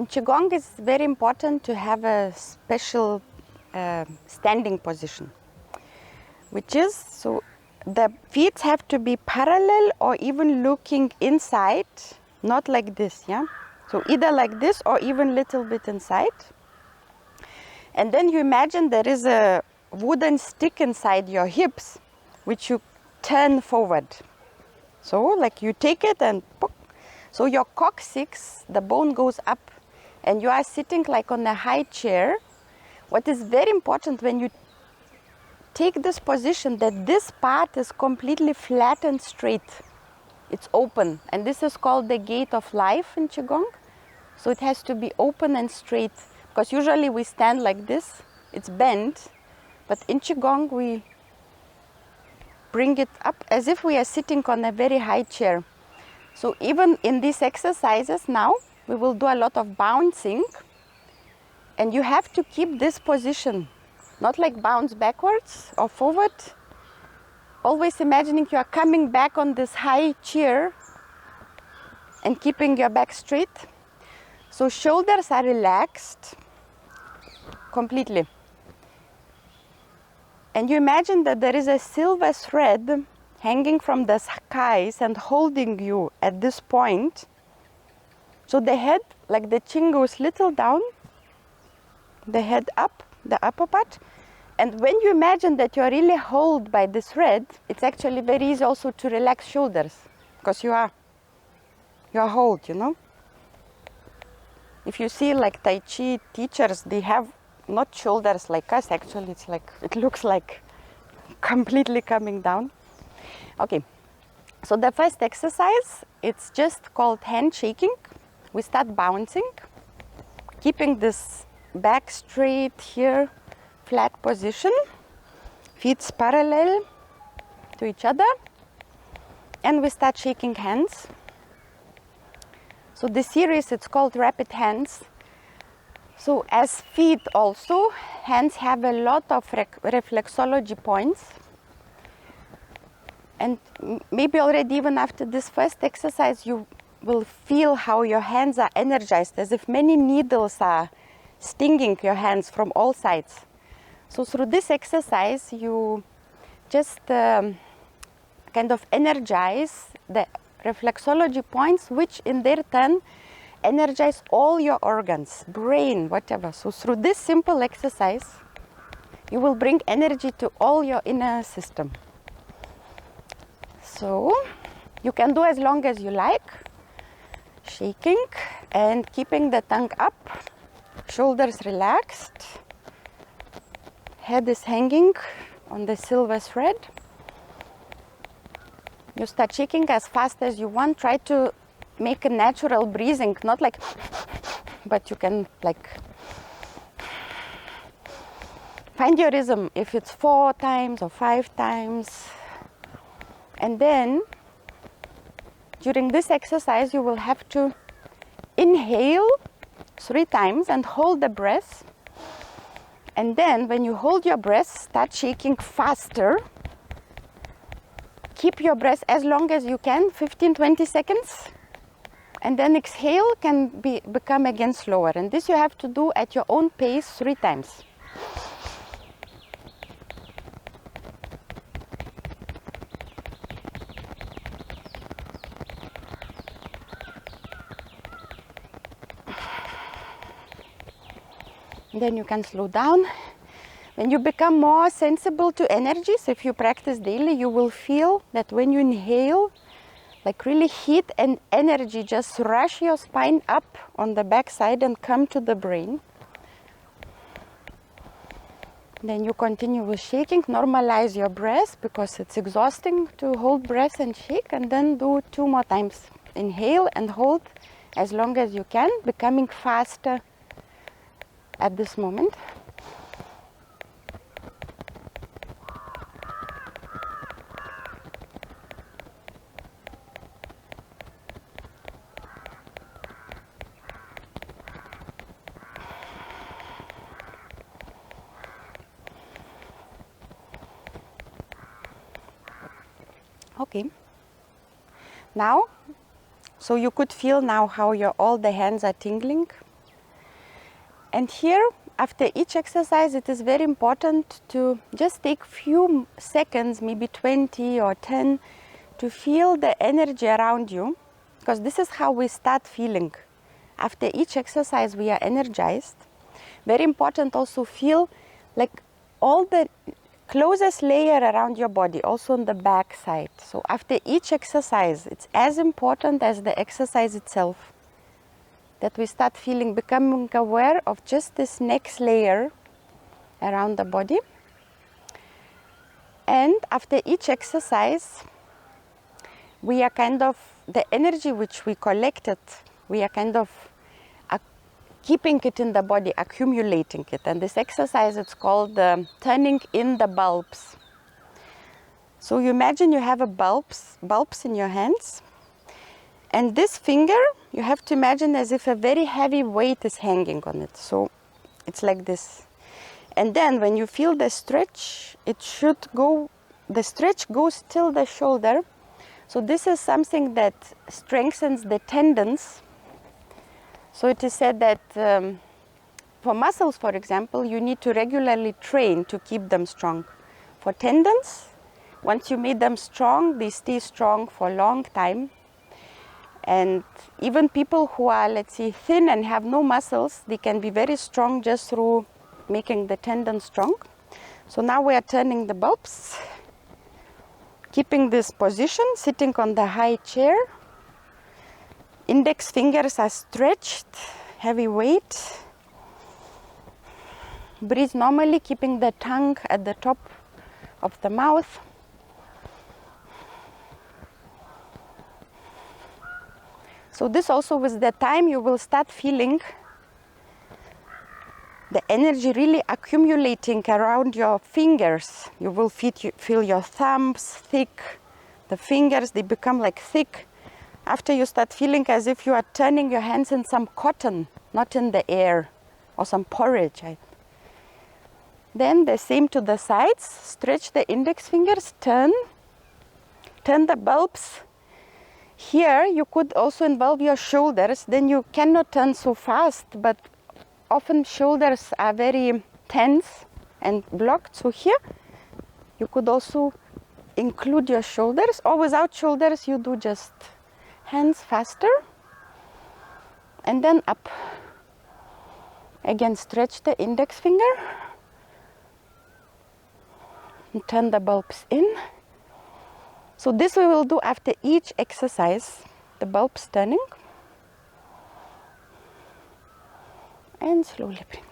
In Qigong, it's very important to have a special standing position, which is, so the feet have to be parallel or even looking inside, not like this, yeah? So either like this or even little bit inside. And then you imagine there is a wooden stick inside your hips, which you turn forward. So like you take it and pop. So your coccyx, the bone goes up, and you are sitting like on a high chair. What is very important when you take this position, that this part is completely flat and straight. It's open, and this is called the gate of life in Qigong. So it has to be open and straight, because usually we stand like this, it's bent, but in Qigong we bring it up as if we are sitting on a very high chair. So even in these exercises now, we will do a lot of bouncing, and you have to keep this position, not like bounce backwards or forward, always imagining you are coming back on this high chair and keeping your back straight. So shoulders are relaxed completely. And you imagine that there is a silver thread hanging from the skies and holding you at this point. So the head, like the chin goes little down, the head up, the upper part. And when you imagine that you're really held by this thread, it's actually very easy also to relax shoulders, because you are held, you know. If you see like Tai Chi teachers, they have not shoulders like us, actually it's like, it looks like completely coming down. Okay, so the first exercise, it's just called hand shaking. We start bouncing, keeping this back straight here, flat position, feet parallel to each other, and we start shaking hands. So this series, it's called Rapid Hands. So as feet also, hands have a lot of reflexology points. And maybe already even after this first exercise, you will feel how your hands are energized, as if many needles are stinging your hands from all sides. So through this exercise, you just kind of energize the reflexology points, which in their turn energize all your organs, brain, whatever. So through this simple exercise, you will bring energy to all your inner system. So you can do as long as you like, shaking and keeping the tongue up, shoulders relaxed, head is hanging on the silver thread. You start shaking as fast as you want. Try to make a natural breathing, not like, but you can like find your rhythm, if it's 4 times or 5 times. And then during this exercise, you will have to inhale 3 times and hold the breath. And then when you hold your breath, start shaking faster. Keep your breath as long as you can, 15-20 seconds. And then exhale can become again slower. And this you have to do at your own pace 3 times. Then you can slow down. When you become more sensible to energies, if you practice daily, you will feel that when you inhale, like really heat and energy just rush your spine up on the back side and come to the brain. Then you continue with shaking, normalize your breath because it's exhausting to hold breath and shake, and then do 2 more times. Inhale and hold as long as you can, becoming faster at this moment. Okay. Now, so you could feel now how all the hands are tingling. And here, after each exercise, it is very important to just take few seconds, maybe 20 or 10, to feel the energy around you, because this is how we start feeling. After each exercise, we are energized. Very important also feel like all the closest layer around your body, also on the back side. So after each exercise, it's as important as the exercise itself, that we start feeling, becoming aware of just this next layer around the body. And after each exercise, we are kind of, the energy which we collected, we are kind of keeping it in the body, accumulating it. And this exercise, it's called turning in the bulbs. So you imagine you have a bulbs in your hands. And this finger, you have to imagine as if a very heavy weight is hanging on it. So it's like this. And then when you feel the stretch, it should go, the stretch goes till the shoulder. So this is something that strengthens the tendons. So it is said that for muscles, for example, you need to regularly train to keep them strong. For tendons, once you made them strong, they stay strong for a long time. And even people who are, let's say, thin and have no muscles, they can be very strong just through making the tendon strong. So now we are turning the bulbs, keeping this position, sitting on the high chair. Index fingers are stretched, heavy weight. Breathe normally, keeping the tongue at the top of the mouth. So this also, with the time, you will start feeling the energy really accumulating around your fingers. You will feel your thumbs thick, the fingers, they become like thick. After you start feeling as if you are turning your hands in some cotton, not in the air, or some porridge. Then the same to the sides, stretch the index fingers, turn the bulbs. Here you could also involve your shoulders, then you cannot turn so fast, but often shoulders are very tense and blocked. So here you could also include your shoulders, or without shoulders you do just hands faster. And then up. Again, stretch the index finger. And turn the bulbs in. So this we will do after each exercise, the bulbs turning. And slowly bring.